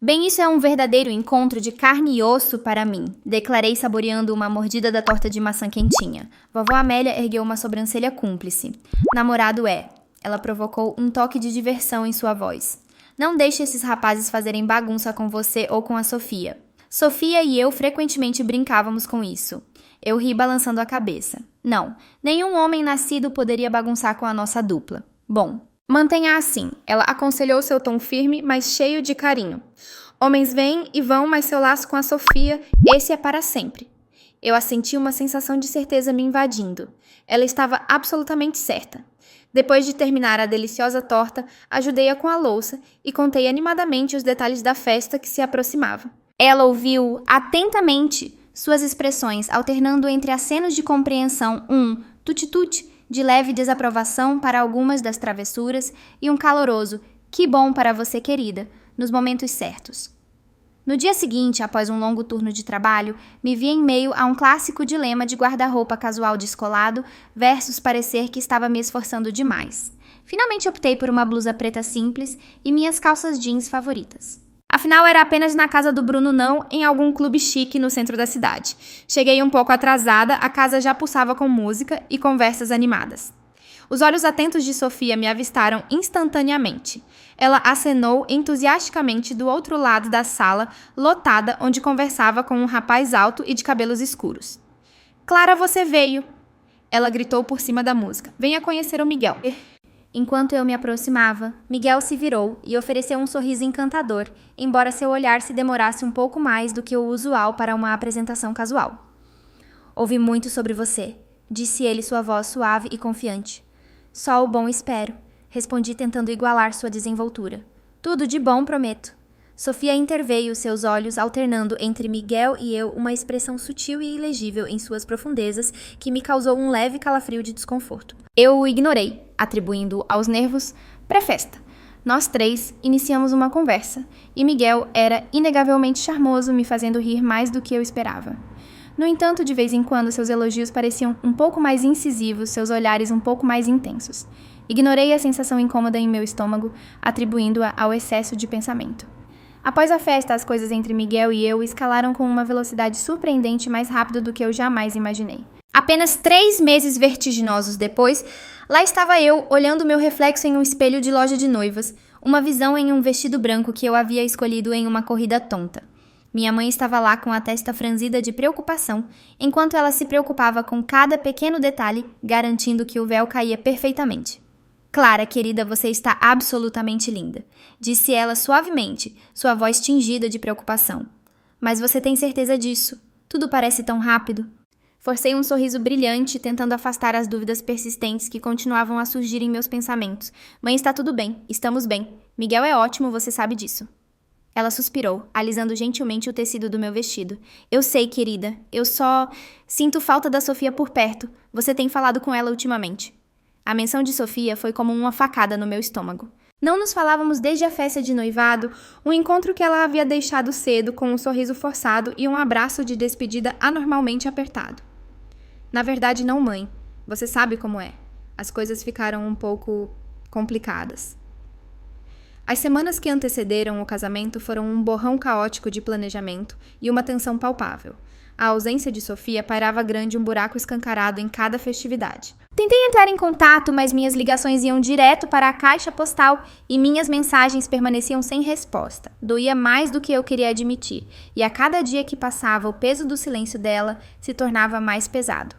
Bem, isso é um verdadeiro encontro de carne e osso para mim, declarei saboreando uma mordida da torta de maçã quentinha. Vovó Amélia ergueu uma sobrancelha cúmplice. Namorado é. Ela provocou um toque de diversão em sua voz. Não deixe esses rapazes fazerem bagunça com você ou com a Sofia. Sofia e eu frequentemente brincávamos com isso. Eu ri balançando a cabeça. Não, nenhum homem nascido poderia bagunçar com a nossa dupla. Bom, mantenha assim. Ela aconselhou seu tom firme, mas cheio de carinho. Homens vêm e vão, mas seu laço com a Sofia, esse é para sempre. Eu assenti uma sensação de certeza me invadindo. Ela estava absolutamente certa. Depois de terminar a deliciosa torta, ajudei-a com a louça e contei animadamente os detalhes da festa que se aproximava. Ela ouviu atentamente suas expressões, alternando entre acenos de compreensão, um tuti-tuti de leve desaprovação para algumas das travessuras e um caloroso "que bom para você, querida", nos momentos certos. No dia seguinte, após um longo turno de trabalho, me vi em meio a um clássico dilema de guarda-roupa casual descolado versus parecer que estava me esforçando demais. Finalmente optei por uma blusa preta simples e minhas calças jeans favoritas. Afinal, era apenas na casa do Bruno não, em algum clube chique no centro da cidade. Cheguei um pouco atrasada, a casa já pulsava com música e conversas animadas. Os olhos atentos de Sofia me avistaram instantaneamente. Ela acenou entusiasticamente do outro lado da sala, lotada, onde conversava com um rapaz alto e de cabelos escuros. "Clara, você veio!" Ela gritou por cima da música. "Venha conhecer o Miguel." Enquanto eu me aproximava, Miguel se virou e ofereceu um sorriso encantador, embora seu olhar se demorasse um pouco mais do que o usual para uma apresentação casual. "Ouvi muito sobre você", disse ele, sua voz suave e confiante. "Só o bom espero", respondi tentando igualar sua desenvoltura. "Tudo de bom, prometo." Sofia interveio, seus olhos alternando entre Miguel e eu uma expressão sutil e ilegível em suas profundezas que me causou um leve calafrio de desconforto. Eu o ignorei, atribuindo aos nervos pré-festa. Nós três iniciamos uma conversa, e Miguel era inegavelmente charmoso, me fazendo rir mais do que eu esperava. No entanto, de vez em quando, seus elogios pareciam um pouco mais incisivos, seus olhares um pouco mais intensos. Ignorei a sensação incômoda em meu estômago, atribuindo-a ao excesso de pensamento. Após a festa, as coisas entre Miguel e eu escalaram com uma velocidade surpreendente mais rápida do que eu jamais imaginei. Apenas 3 meses vertiginosos depois, lá estava eu, olhando meu reflexo em um espelho de loja de noivas, uma visão em um vestido branco que eu havia escolhido em uma corrida tonta. Minha mãe estava lá com a testa franzida de preocupação, enquanto ela se preocupava com cada pequeno detalhe, garantindo que o véu caía perfeitamente. "Clara, querida, você está absolutamente linda", disse ela suavemente, sua voz tingida de preocupação. "Mas você tem certeza disso? Tudo parece tão rápido." Forcei um sorriso brilhante, tentando afastar as dúvidas persistentes que continuavam a surgir em meus pensamentos. "Mãe, está tudo bem. Estamos bem. Miguel é ótimo, você sabe disso." Ela suspirou, alisando gentilmente o tecido do meu vestido. "Eu sei, querida. Eu só sinto falta da Sofia por perto. Você tem falado com ela ultimamente." A menção de Sofia foi como uma facada no meu estômago. Não nos falávamos desde a festa de noivado, um encontro que ela havia deixado cedo com um sorriso forçado e um abraço de despedida anormalmente apertado. "Na verdade, não, mãe. Você sabe como é. As coisas ficaram um pouco complicadas." As semanas que antecederam o casamento foram um borrão caótico de planejamento e uma tensão palpável. A ausência de Sofia pairava grande um buraco escancarado em cada festividade. Tentei entrar em contato, mas minhas ligações iam direto para a caixa postal e minhas mensagens permaneciam sem resposta. Doía mais do que eu queria admitir, e a cada dia que passava, o peso do silêncio dela se tornava mais pesado.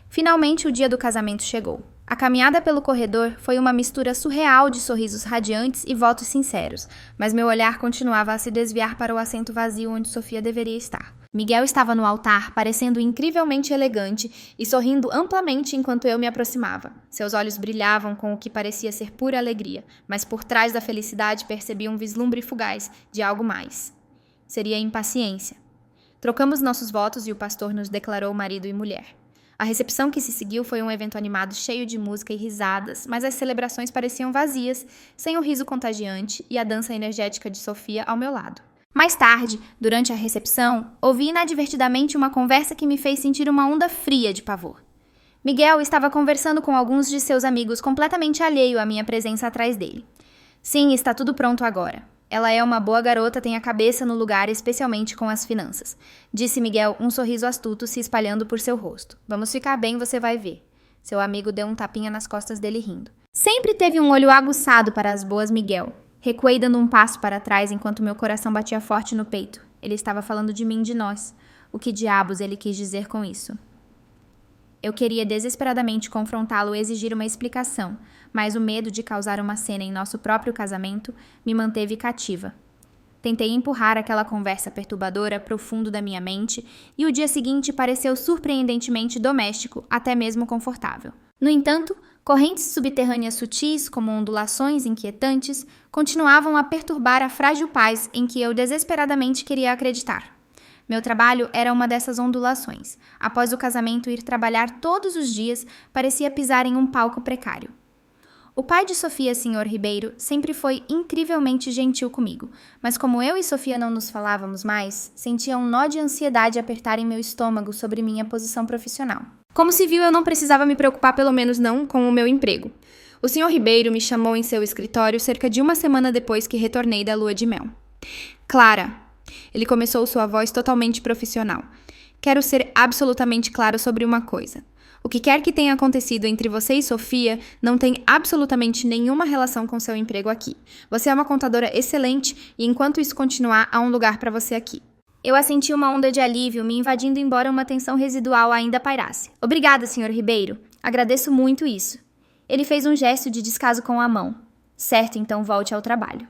Finalmente, o dia do casamento chegou. A caminhada pelo corredor foi uma mistura surreal de sorrisos radiantes e votos sinceros, mas meu olhar continuava a se desviar para o assento vazio onde Sofia deveria estar. Miguel estava no altar, parecendo incrivelmente elegante e sorrindo amplamente enquanto eu me aproximava. Seus olhos brilhavam com o que parecia ser pura alegria, mas por trás da felicidade percebi um vislumbre fugaz de algo mais. Seria impaciência. Trocamos nossos votos e o pastor nos declarou marido e mulher. A recepção que se seguiu foi um evento animado cheio de música e risadas, mas as celebrações pareciam vazias, sem o riso contagiante e a dança energética de Sofia ao meu lado. Mais tarde, durante a recepção, ouvi inadvertidamente uma conversa que me fez sentir uma onda fria de pavor. Miguel estava conversando com alguns de seus amigos completamente alheio à minha presença atrás dele. "Sim, está tudo pronto agora." Ela é uma boa garota, tem a cabeça no lugar, especialmente com as finanças. Disse Miguel, um sorriso astuto se espalhando por seu rosto. Vamos ficar bem, você vai ver. Seu amigo deu um tapinha nas costas dele rindo. Sempre teve um olho aguçado para as boas, Miguel. Recuei dando um passo para trás enquanto meu coração batia forte no peito. Ele estava falando de mim e de nós. O que diabos ele quis dizer com isso? Eu queria desesperadamente confrontá-lo e exigir uma explicação, mas o medo de causar uma cena em nosso próprio casamento me manteve cativa. Tentei empurrar aquela conversa perturbadora para o fundo da minha mente e o dia seguinte pareceu surpreendentemente doméstico, até mesmo confortável. No entanto, correntes subterrâneas sutis, como ondulações inquietantes, continuavam a perturbar a frágil paz em que eu desesperadamente queria acreditar. Meu trabalho era uma dessas ondulações. Após o casamento, ir trabalhar todos os dias parecia pisar em um palco precário. O pai de Sofia, Sr. Ribeiro, sempre foi incrivelmente gentil comigo, mas como eu e Sofia não nos falávamos mais, sentia um nó de ansiedade apertar em meu estômago sobre minha posição profissional. Como se viu, eu não precisava me preocupar, pelo menos não, com o meu emprego. O Sr. Ribeiro me chamou em seu escritório cerca de uma semana depois que retornei da lua de mel. Clara, ele começou sua voz totalmente profissional. Quero ser absolutamente claro sobre uma coisa. O que quer que tenha acontecido entre você e Sofia não tem absolutamente nenhuma relação com seu emprego aqui. Você é uma contadora excelente e enquanto isso continuar, há um lugar para você aqui. Eu assenti uma onda de alívio, me invadindo embora uma tensão residual ainda pairasse. Obrigada, Sr. Ribeiro. Agradeço muito isso. Ele fez um gesto de descaso com a mão. Certo, então volte ao trabalho.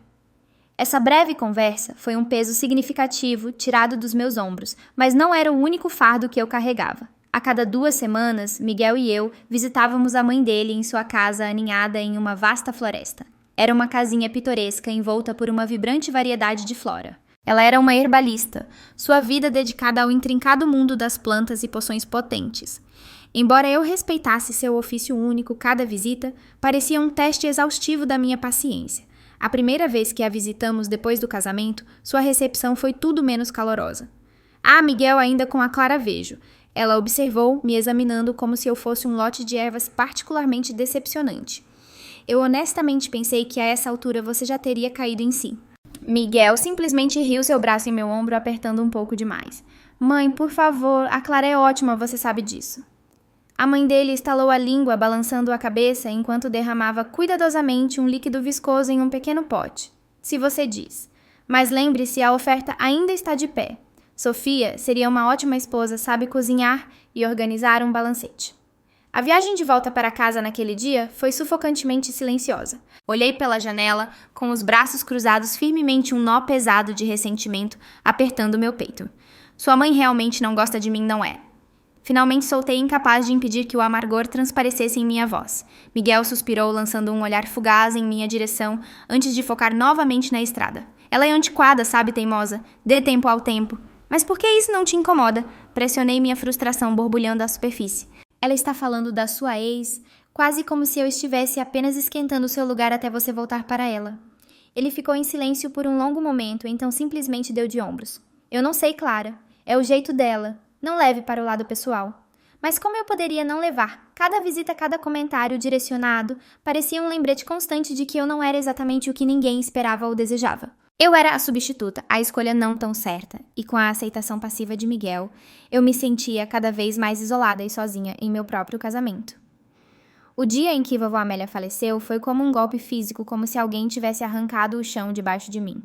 Essa breve conversa foi um peso significativo tirado dos meus ombros, mas não era o único fardo que eu carregava. A cada 2 semanas, Miguel e eu visitávamos a mãe dele em sua casa aninhada em uma vasta floresta. Era uma casinha pitoresca envolta por uma vibrante variedade de flora. Ela era uma herbalista, sua vida dedicada ao intrincado mundo das plantas e poções potentes. Embora eu respeitasse seu ofício único cada visita, parecia um teste exaustivo da minha paciência. A primeira vez que a visitamos depois do casamento, sua recepção foi tudo menos calorosa. Ah, Miguel ainda com a Clara vejo. Ela observou, me examinando como se eu fosse um lote de ervas particularmente decepcionante. Eu honestamente pensei que a essa altura você já teria caído em si. Miguel simplesmente riu seu braço em meu ombro, apertando um pouco demais. Mãe, por favor, a Clara é ótima, você sabe disso. A mãe dele estalou a língua, balançando a cabeça, enquanto derramava cuidadosamente um líquido viscoso em um pequeno pote. Se você diz. Mas lembre-se, a oferta ainda está de pé. Sofia seria uma ótima esposa, sabe cozinhar e organizar um balancete. A viagem de volta para casa naquele dia foi sufocantemente silenciosa. Olhei pela janela, com os braços cruzados firmemente um nó pesado de ressentimento apertando meu peito. Sua mãe realmente não gosta de mim, não é? Finalmente soltei incapaz de impedir que o amargor transparecesse em minha voz. Miguel suspirou, lançando um olhar fugaz em minha direção, antes de focar novamente na estrada. Ela é antiquada, sabe, teimosa? Dê tempo ao tempo. Mas por que isso não te incomoda? Pressionei minha frustração borbulhando à superfície. Ela está falando da sua ex, quase como se eu estivesse apenas esquentando seu lugar até você voltar para ela. Ele ficou em silêncio por um longo momento, então simplesmente deu de ombros. Eu não sei, Clara. É o jeito dela. Não leve para o lado pessoal. Mas como eu poderia não levar? Cada visita, cada comentário direcionado parecia um lembrete constante de que eu não era exatamente o que ninguém esperava ou desejava. Eu era a substituta, a escolha não tão certa, e com a aceitação passiva de Miguel, eu me sentia cada vez mais isolada e sozinha em meu próprio casamento. O dia em que vovó Amélia faleceu foi como um golpe físico, como se alguém tivesse arrancado o chão debaixo de mim.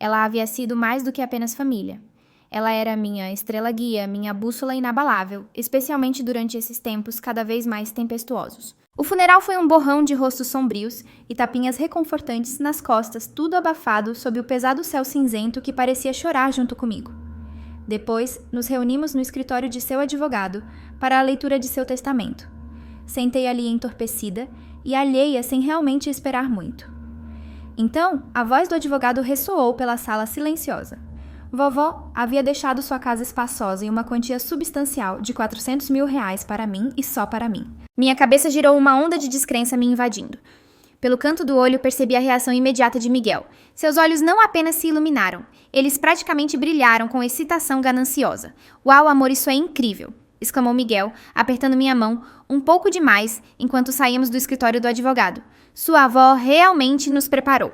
Ela havia sido mais do que apenas família. Ela era minha estrela-guia, minha bússola inabalável, especialmente durante esses tempos cada vez mais tempestuosos. O funeral foi um borrão de rostos sombrios e tapinhas reconfortantes nas costas, tudo abafado sob o pesado céu cinzento que parecia chorar junto comigo. Depois, nos reunimos no escritório de seu advogado para a leitura de seu testamento. Sentei ali entorpecida e alheia sem realmente esperar muito. Então, a voz do advogado ressoou pela sala silenciosa. Vovó havia deixado sua casa espaçosa e uma quantia substancial de R$400 mil para mim e só para mim. Minha cabeça girou uma onda de descrença me invadindo. Pelo canto do olho percebi a reação imediata de Miguel. Seus olhos não apenas se iluminaram, eles praticamente brilharam com excitação gananciosa. Uau, amor, isso é incrível! Exclamou Miguel, apertando minha mão um pouco demais enquanto saíamos do escritório do advogado. Sua avó realmente nos preparou.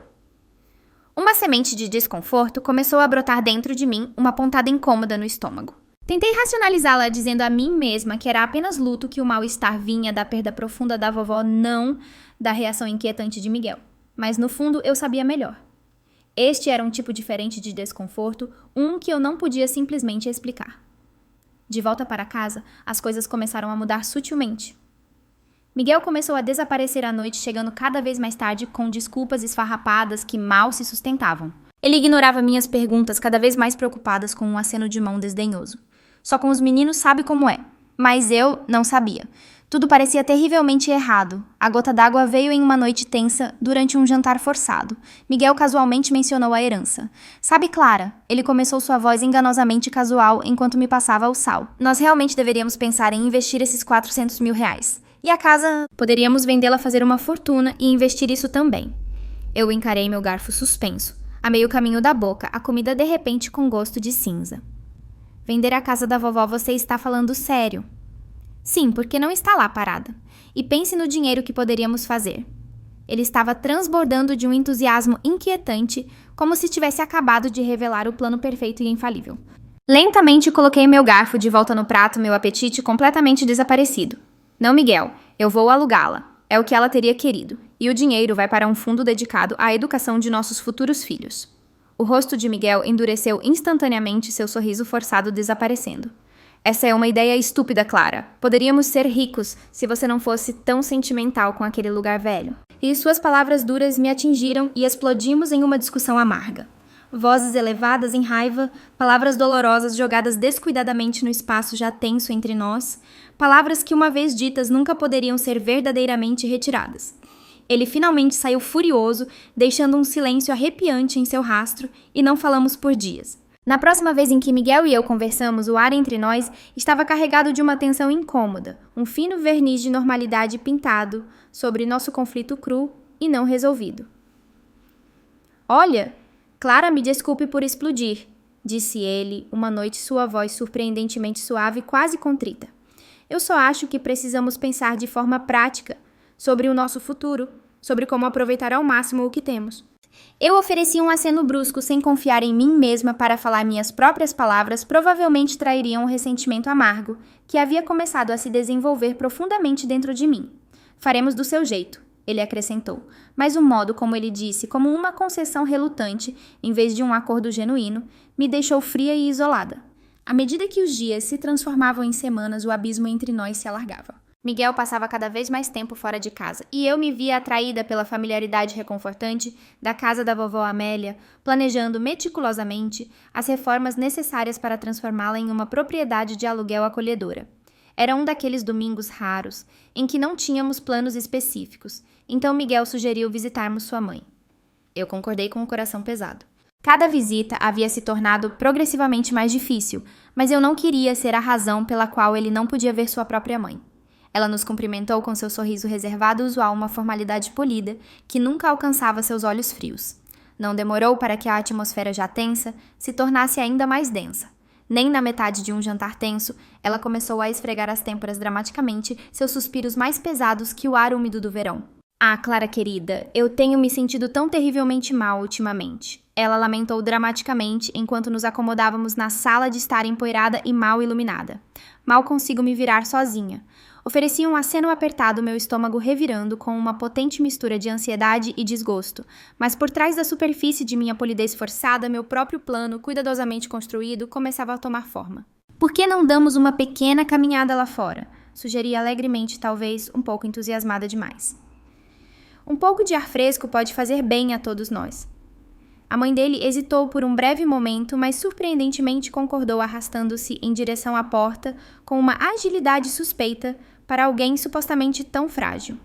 Uma semente de desconforto começou a brotar dentro de mim, uma pontada incômoda no estômago. Tentei racionalizá-la dizendo a mim mesma que era apenas luto, que o mal-estar vinha da perda profunda da vovó, não da reação inquietante de Miguel. Mas no fundo eu sabia melhor. Este era um tipo diferente de desconforto, um que eu não podia simplesmente explicar. De volta para casa, as coisas começaram a mudar sutilmente. Miguel começou a desaparecer à noite, chegando cada vez mais tarde com desculpas esfarrapadas que mal se sustentavam. Ele ignorava minhas perguntas, cada vez mais preocupadas, com um aceno de mão desdenhoso. Só com os meninos sabe como é. Mas eu não sabia. Tudo parecia terrivelmente errado. A gota d'água veio em uma noite tensa, durante um jantar forçado. Miguel casualmente mencionou a herança. Sabe, Clara? Ele começou sua voz enganosamente casual enquanto me passava o sal. Nós realmente deveríamos pensar em investir esses 400 mil reais. E a casa, poderíamos vendê-la, fazer uma fortuna e investir isso também. Eu encarei meu garfo suspenso. A meio caminho da boca, a comida de repente com gosto de cinza. Vender a casa da vovó, você está falando sério? Sim, porque não está lá parada. E pense no dinheiro que poderíamos fazer. Ele estava transbordando de um entusiasmo inquietante, como se tivesse acabado de revelar o plano perfeito e infalível. Lentamente coloquei meu garfo de volta no prato, meu apetite completamente desaparecido. Não, Miguel, eu vou alugá-la. É o que ela teria querido. E o dinheiro vai para um fundo dedicado à educação de nossos futuros filhos. O rosto de Miguel endureceu instantaneamente, seu sorriso forçado desaparecendo. Essa é uma ideia estúpida, Clara. Poderíamos ser ricos se você não fosse tão sentimental com aquele lugar velho. E suas palavras duras me atingiram e explodimos em uma discussão amarga. Vozes elevadas em raiva, palavras dolorosas jogadas descuidadamente no espaço já tenso entre nós, palavras que uma vez ditas nunca poderiam ser verdadeiramente retiradas. Ele finalmente saiu furioso, deixando um silêncio arrepiante em seu rastro, e não falamos por dias. Na próxima vez em que Miguel e eu conversamos, o ar entre nós estava carregado de uma tensão incômoda, um fino verniz de normalidade pintado sobre nosso conflito cru e não resolvido. Olha, Clara, me desculpe por explodir, disse ele, uma noite, sua voz surpreendentemente suave e quase contrita. Eu só acho que precisamos pensar de forma prática sobre o nosso futuro, sobre como aproveitar ao máximo o que temos. Eu ofereci um aceno brusco sem confiar em mim mesma para falar minhas próprias palavras, provavelmente trairiam um ressentimento amargo, que havia começado a se desenvolver profundamente dentro de mim. Faremos do seu jeito, ele acrescentou, mas o modo como ele disse, como uma concessão relutante, em vez de um acordo genuíno, me deixou fria e isolada. À medida que os dias se transformavam em semanas, o abismo entre nós se alargava. Miguel passava cada vez mais tempo fora de casa, e eu me via atraída pela familiaridade reconfortante da casa da vovó Amélia, planejando meticulosamente as reformas necessárias para transformá-la em uma propriedade de aluguel acolhedora. Era um daqueles domingos raros, em que não tínhamos planos específicos, então Miguel sugeriu visitarmos sua mãe. Eu concordei com o coração pesado. Cada visita havia se tornado progressivamente mais difícil, mas eu não queria ser a razão pela qual ele não podia ver sua própria mãe. Ela nos cumprimentou com seu sorriso reservado usual, uma formalidade polida que nunca alcançava seus olhos frios. Não demorou para que a atmosfera já tensa se tornasse ainda mais densa. Nem na metade de um jantar tenso, ela começou a esfregar as têmporas dramaticamente, seus suspiros mais pesados que o ar úmido do verão. Ah, Clara querida, eu tenho me sentido tão terrivelmente mal ultimamente. Ela lamentou dramaticamente enquanto nos acomodávamos na sala de estar empoeirada e mal iluminada. Mal consigo me virar sozinha. Ofereci um aceno apertado, meu estômago revirando com uma potente mistura de ansiedade e desgosto. Mas por trás da superfície de minha polidez forçada, meu próprio plano, cuidadosamente construído, começava a tomar forma. Por que não damos uma pequena caminhada lá fora? Sugeri alegremente, talvez um pouco entusiasmada demais. Um pouco de ar fresco pode fazer bem a todos nós. A mãe dele hesitou por um breve momento, mas surpreendentemente concordou, arrastando-se em direção à porta com uma agilidade suspeita para alguém supostamente tão frágil.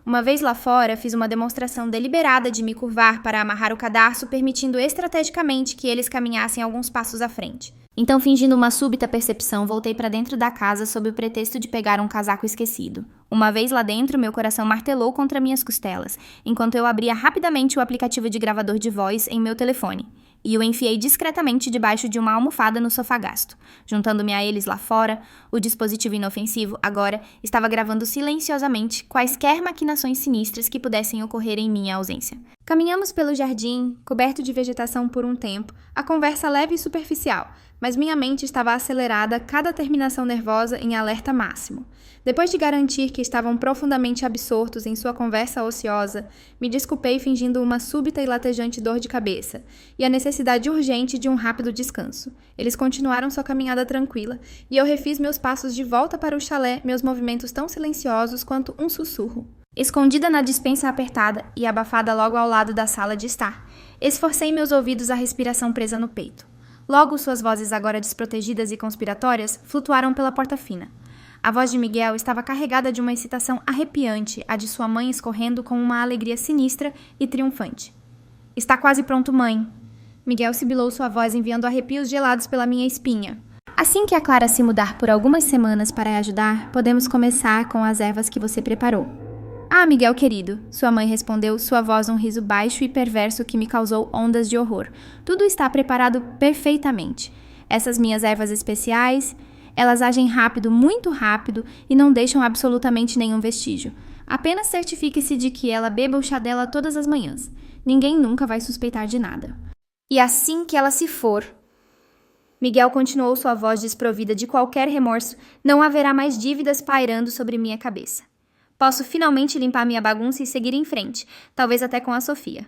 Uma vez lá fora, fiz uma demonstração deliberada de me curvar para amarrar o cadarço, permitindo estrategicamente que eles caminhassem alguns passos à frente. Então, fingindo uma súbita percepção, voltei para dentro da casa sob o pretexto de pegar um casaco esquecido. Uma vez lá dentro, meu coração martelou contra minhas costelas, enquanto eu abria rapidamente o aplicativo de gravador de voz em meu telefone, e o enfiei discretamente debaixo de uma almofada no sofagasto. Juntando-me a eles lá fora, o dispositivo inofensivo, agora, estava gravando silenciosamente quaisquer maquinações sinistras que pudessem ocorrer em minha ausência. Caminhamos pelo jardim, coberto de vegetação por um tempo, a conversa leve e superficial, mas minha mente estava acelerada, cada terminação nervosa em alerta máximo. Depois de garantir que estavam profundamente absortos em sua conversa ociosa, me desculpei fingindo uma súbita e latejante dor de cabeça, e a necessidade urgente de um rápido descanso. Eles continuaram sua caminhada tranquila, e eu refiz meus passos de volta para o chalé, meus movimentos tão silenciosos quanto um sussurro. Escondida na despensa apertada e abafada logo ao lado da sala de estar, esforcei meus ouvidos à respiração presa no peito. Logo, suas vozes agora desprotegidas e conspiratórias flutuaram pela porta fina. A voz de Miguel estava carregada de uma excitação arrepiante, a de sua mãe escorrendo com uma alegria sinistra e triunfante. Está quase pronto, mãe. Miguel sibilou sua voz enviando arrepios gelados pela minha espinha. Assim que a Clara se mudar por algumas semanas para ajudar, podemos começar com as ervas que você preparou. Ah, Miguel querido, sua mãe respondeu, sua voz um riso baixo e perverso que me causou ondas de horror. Tudo está preparado perfeitamente. Essas minhas ervas especiais, elas agem rápido, muito rápido, e não deixam absolutamente nenhum vestígio. Apenas certifique-se de que ela beba o chá dela todas as manhãs. Ninguém nunca vai suspeitar de nada. E assim que ela se for... Miguel continuou sua voz desprovida de qualquer remorso, não haverá mais dívidas pairando sobre minha cabeça. Posso finalmente limpar minha bagunça e seguir em frente, talvez até com a Sofia.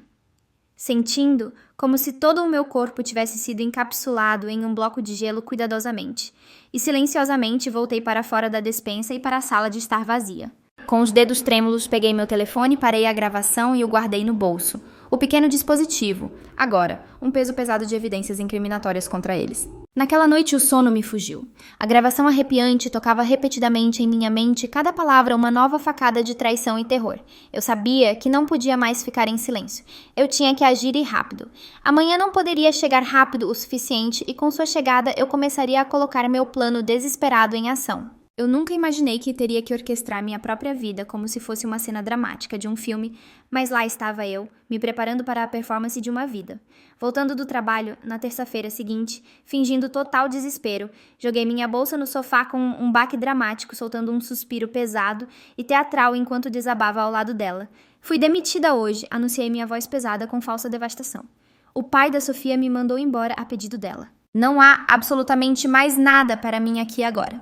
Sentindo como se todo o meu corpo tivesse sido encapsulado em um bloco de gelo cuidadosamente, e silenciosamente voltei para fora da despensa e para a sala de estar vazia. Com os dedos trêmulos, peguei meu telefone, parei a gravação e o guardei no bolso. O pequeno dispositivo, agora, um peso pesado de evidências incriminatórias contra eles. Naquela noite o sono me fugiu. A gravação arrepiante tocava repetidamente em minha mente, cada palavra uma nova facada de traição e terror. Eu sabia que não podia mais ficar em silêncio. Eu tinha que agir e rápido. Amanhã não poderia chegar rápido o suficiente e com sua chegada eu começaria a colocar meu plano desesperado em ação. Eu nunca imaginei que teria que orquestrar minha própria vida como se fosse uma cena dramática de um filme, mas lá estava eu, me preparando para a performance de uma vida. Voltando do trabalho, na terça-feira seguinte, fingindo total desespero, joguei minha bolsa no sofá com um baque dramático, soltando um suspiro pesado e teatral enquanto desabava ao lado dela. Fui demitida hoje, anunciei minha voz pesada com falsa devastação. O pai da Sofia me mandou embora a pedido dela. Não há absolutamente mais nada para mim aqui agora.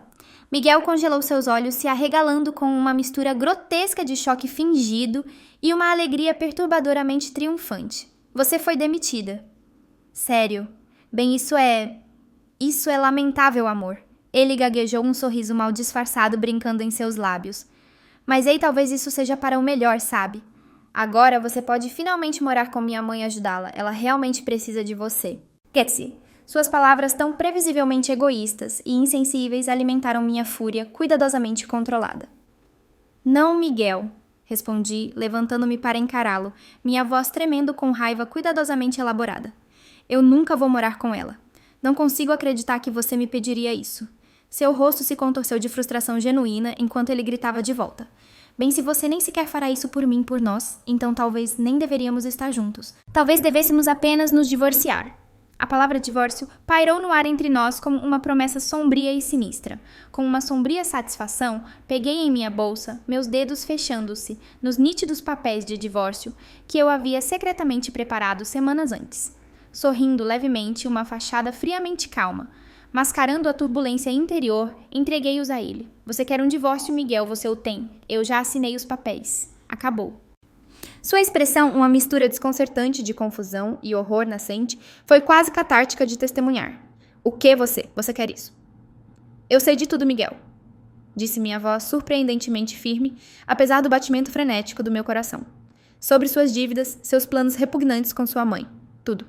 Miguel congelou seus olhos, se arregalando com uma mistura grotesca de choque fingido e uma alegria perturbadoramente triunfante. Você foi demitida. Sério. Bem, isso é lamentável, amor. Ele gaguejou um sorriso mal disfarçado brincando em seus lábios. Mas ei, talvez isso seja para o melhor, sabe? Agora você pode finalmente morar com minha mãe e ajudá-la. Ela realmente precisa de você. Ketsi. Suas palavras tão previsivelmente egoístas e insensíveis alimentaram minha fúria cuidadosamente controlada. Não, Miguel, respondi, levantando-me para encará-lo, minha voz tremendo com raiva cuidadosamente elaborada. Eu nunca vou morar com ela. Não consigo acreditar que você me pediria isso. Seu rosto se contorceu de frustração genuína enquanto ele gritava de volta. Bem, se você nem sequer fará isso por mim, por nós, então talvez nem deveríamos estar juntos. Talvez devêssemos apenas nos divorciar. A palavra divórcio pairou no ar entre nós como uma promessa sombria e sinistra. Com uma sombria satisfação, peguei em minha bolsa, meus dedos fechando-se nos nítidos papéis de divórcio que eu havia secretamente preparado semanas antes. Sorrindo levemente, uma fachada friamente calma. Mascarando a turbulência interior, entreguei-os a ele. Você quer um divórcio, Miguel, você o tem. Eu já assinei os papéis. Acabou. Sua expressão, uma mistura desconcertante de confusão e horror nascente, foi quase catártica de testemunhar. O que você? Você quer isso? Eu sei de tudo, Miguel, disse minha voz surpreendentemente firme, apesar do batimento frenético do meu coração. Sobre suas dívidas, seus planos repugnantes com sua mãe. Tudo.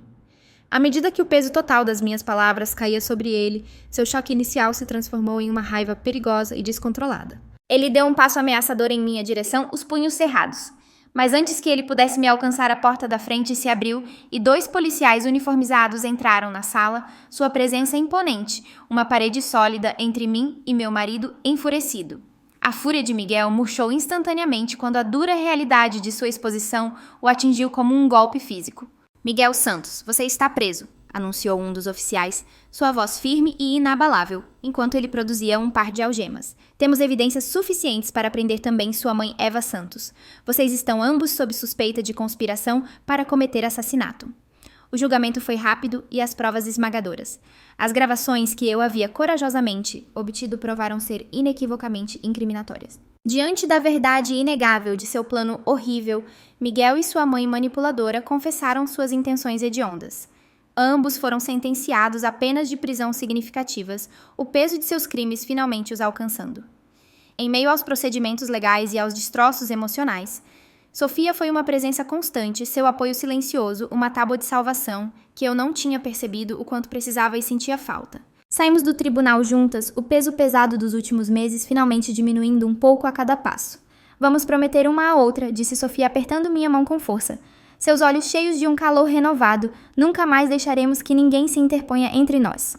À medida que o peso total das minhas palavras caía sobre ele, seu choque inicial se transformou em uma raiva perigosa e descontrolada. Ele deu um passo ameaçador em minha direção, os punhos cerrados. Mas antes que ele pudesse me alcançar, a porta da frente se abriu e 2 policiais uniformizados entraram na sala, sua presença imponente, uma parede sólida entre mim e meu marido enfurecido. A fúria de Miguel murchou instantaneamente quando a dura realidade de sua exposição o atingiu como um golpe físico. Miguel Santos, você está preso. anunciou um dos oficiais, sua voz firme e inabalável, enquanto ele produzia um par de algemas. Temos evidências suficientes para prender também sua mãe Eva Santos. Vocês estão ambos sob suspeita de conspiração para cometer assassinato. O julgamento foi rápido e as provas esmagadoras. As gravações que eu havia corajosamente obtido provaram ser inequivocamente incriminatórias. Diante da verdade inegável de seu plano horrível, Miguel e sua mãe manipuladora confessaram suas intenções hediondas. Ambos foram sentenciados a penas de prisão significativas, o peso de seus crimes finalmente os alcançando. Em meio aos procedimentos legais e aos destroços emocionais, Sofia foi uma presença constante, seu apoio silencioso, uma tábua de salvação que eu não tinha percebido o quanto precisava e sentia falta. Saímos do tribunal juntas, o peso pesado dos últimos meses finalmente diminuindo um pouco a cada passo. Vamos prometer uma à outra, disse Sofia apertando minha mão com força. Seus olhos cheios de um calor renovado, nunca mais deixaremos que ninguém se interponha entre nós.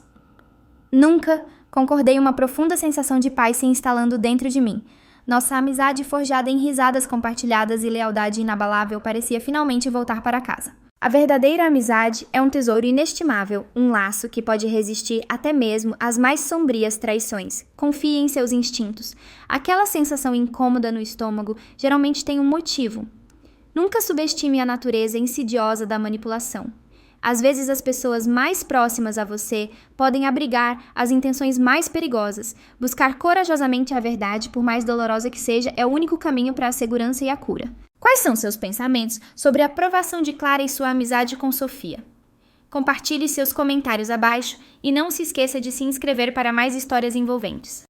Nunca, concordei, uma profunda sensação de paz se instalando dentro de mim. Nossa amizade forjada em risadas compartilhadas e lealdade inabalável parecia finalmente voltar para casa. A verdadeira amizade é um tesouro inestimável, um laço que pode resistir até mesmo às mais sombrias traições. Confie em seus instintos. Aquela sensação incômoda no estômago geralmente tem um motivo. Nunca subestime a natureza insidiosa da manipulação. Às vezes as pessoas mais próximas a você podem abrigar as intenções mais perigosas. Buscar corajosamente a verdade, por mais dolorosa que seja, é o único caminho para a segurança e a cura. Quais são seus pensamentos sobre a aprovação de Clara e sua amizade com Sofia? Compartilhe seus comentários abaixo e não se esqueça de se inscrever para mais histórias envolventes.